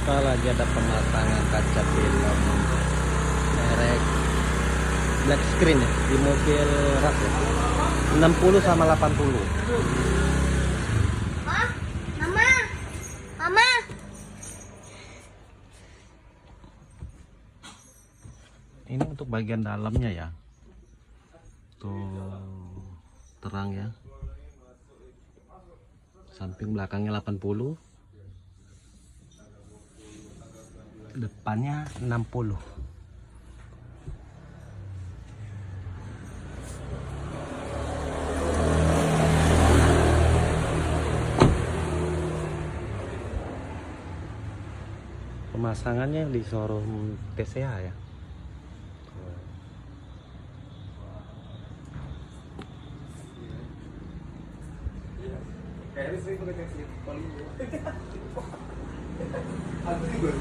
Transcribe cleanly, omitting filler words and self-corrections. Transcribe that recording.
Kita lagi ada pemasangan kaca film merek black screen ya di mobil rak ya. 60 sama 80. Mama, mama. Ini untuk bagian dalamnya ya. Tuh terang ya. Samping belakangnya 80. Depannya 60. Pemasangannya di showroom TCA ya. Kayaknya sering pakai slip paling aku juga